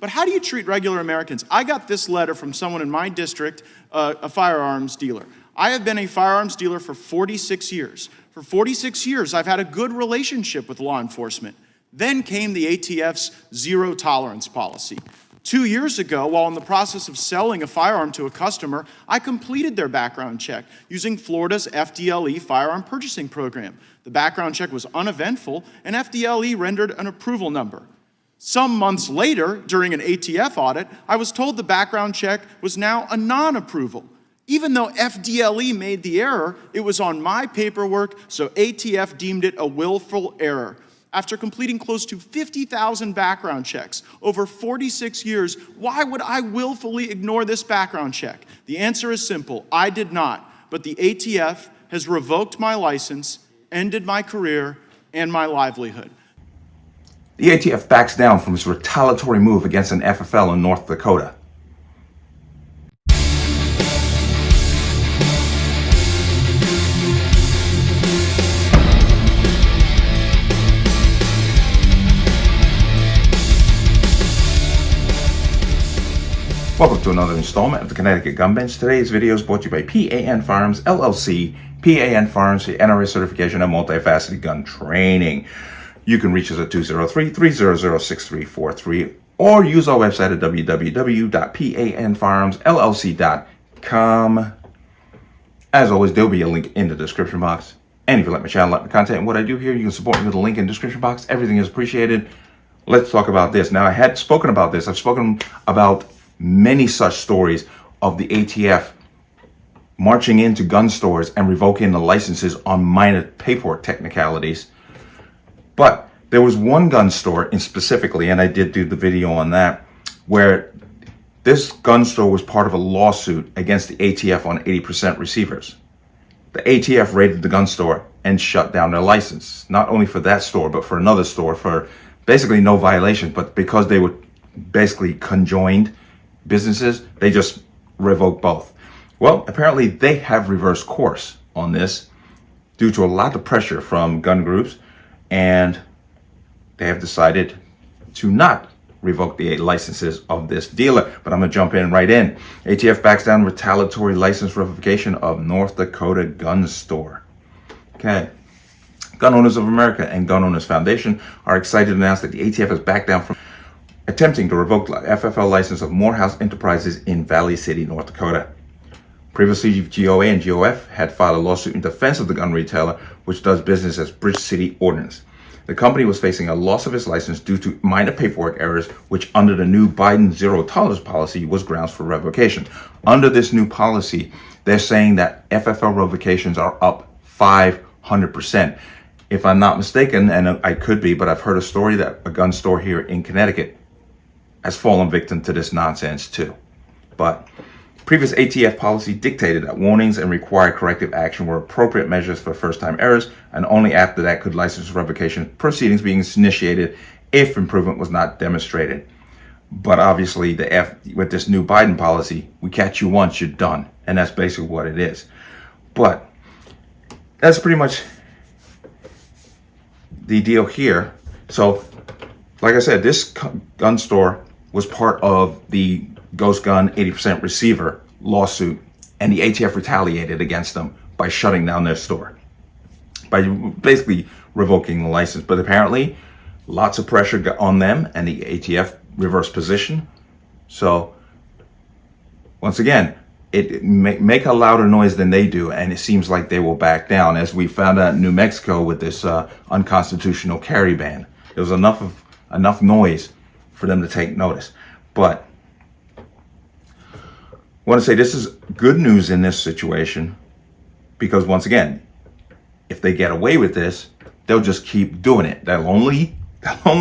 But how do you treat regular Americans? I got this letter from someone in my district, a firearms dealer. I have been a firearms dealer for 46 years. For 46 years, I've had a good relationship with law enforcement. Then came the ATF's zero tolerance policy. 2 years ago, while in the process of selling a firearm to a customer, I completed their background check using Florida's FDLE firearm purchasing program. The background check was uneventful, and FDLE rendered an approval number. Some months later, during an ATF audit, I was told the background check was now a non-approval. Even though FDLE made the error, it was on my paperwork, so ATF deemed it a willful error. After completing close to 50,000 background checks over 46 years, why would I willfully ignore this background check? The answer is simple: I did not, but the ATF has revoked my license, ended my career, and my livelihood. The ATF backs down from its retaliatory move against an FFL in North Dakota. Welcome to another installment of the Connecticut Gun Bench. Today's video is brought to you by P.A.N. Firearms, LLC. P.A.N. Firearms, the NRA certification and multifaceted gun training. You can reach us at 203-300-6343 or use our website at www.panfirearmsllc.com. As always, there'll be a link in the description box. And if you like my channel, like my content, and what I do here, you can support me with a link in the description box. Everything is appreciated. Let's talk about this. Now, I had spoken about this. I've spoken about many such stories of the ATF marching into gun stores and revoking the licenses on minor paperwork technicalities. But there was one gun store in specifically, and I did do the video on that, where this gun store was part of a lawsuit against the ATF on 80% receivers. The ATF raided the gun store and shut down their license, not only for that store, but for another store for basically no violation, but because they were basically conjoined businesses, they just revoked both. Well, apparently they have reversed course on this due to a lot of pressure from gun groups, and they have decided to not revoke the licenses of this dealer. But I'm going to jump right in. ATF backs down retaliatory license revocation of North Dakota gun store. Okay. Gun Owners of America and Gun Owners Foundation are excited to announce that the ATF has backed down from attempting to revoke FFL license of Morehouse Enterprises in Valley City, North Dakota. Previously, GOA and GOF had filed a lawsuit in defense of the gun retailer, which does business as Bridge City Ordnance. The company was facing a loss of its license due to minor paperwork errors, which under the new Biden zero tolerance policy was grounds for revocation. Under this new policy, they're saying that FFL revocations are up 500%. If I'm not mistaken, and I could be, but I've heard a story that a gun store here in Connecticut has fallen victim to this nonsense too. But previous ATF policy dictated that warnings and required corrective action were appropriate measures for first-time errors, and only after that could license revocation proceedings be initiated if improvement was not demonstrated. But obviously, with this new Biden policy, we catch you once, you're done, and that's basically what it is. But that's pretty much the deal here. So, like I said, this gun store was part of the Ghost Gun 80% receiver lawsuit, and the ATF retaliated against them by shutting down their store, by basically revoking the license. But apparently, lots of pressure got on them, and the ATF reversed position. So, once again, it make a louder noise than they do, and it seems like they will back down, as we found out in New Mexico with this unconstitutional carry ban. There was enough noise for them to take notice. But I want to say this is good news in this situation, because once again, if they get away with this, they'll just keep doing it. They'll only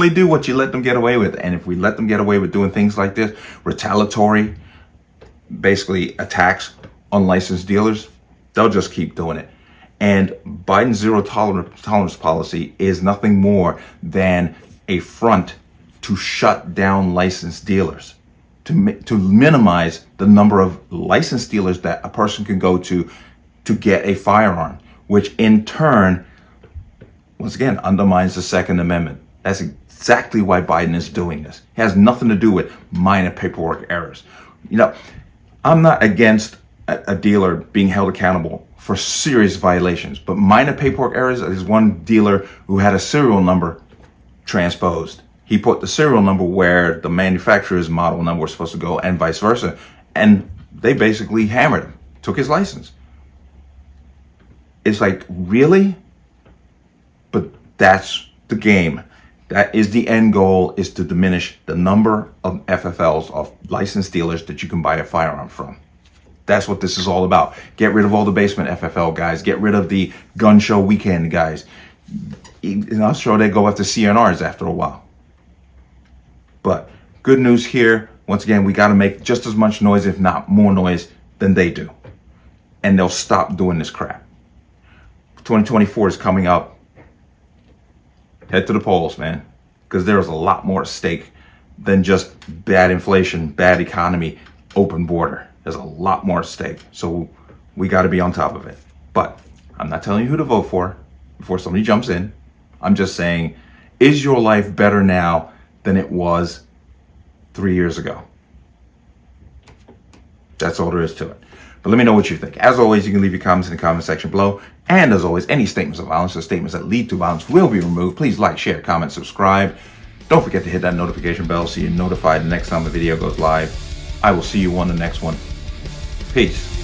do what you let them get away with. And if we let them get away with doing things like this, retaliatory, basically attacks on licensed dealers, they'll just keep doing it. And Biden's zero tolerance policy is nothing more than a front to shut down licensed dealers, to minimize the number of licensed dealers that a person can go to get a firearm, which in turn, once again, undermines the Second Amendment. That's exactly why Biden is doing this. It has nothing to do with minor paperwork errors. You know, I'm not against a dealer being held accountable for serious violations, but minor paperwork errors. There's one dealer who had a serial number transposed. He put the serial number where the manufacturer's model number was supposed to go, and vice versa, and they basically hammered him, took his license. It's like, really? But that's the game. That is the end goal, is to diminish the number of FFLs, of licensed dealers, that you can buy a firearm from. That's what this is all about. Get rid of all the basement FFL guys. Get rid of the gun show weekend guys. I'm sure they go after CNRs after a while. But good news here. Once again, we got to make just as much noise, if not more noise, than they do. And they'll stop doing this crap. 2024 is coming up. Head to the polls, man. Because there's a lot more at stake than just bad inflation, bad economy, open border. There's a lot more at stake. So we got to be on top of it. But I'm not telling you who to vote for before somebody jumps in. I'm just saying, is your life better now than it was 3 years ago? That's all there is to it. But let me know what you think. As always, you can leave your comments in the comment section below. And as always, any statements of violence or statements that lead to violence will be removed. Please like, share, comment, subscribe. Don't forget to hit that notification bell so you're notified the next time the video goes live. I will see you on the next one. Peace.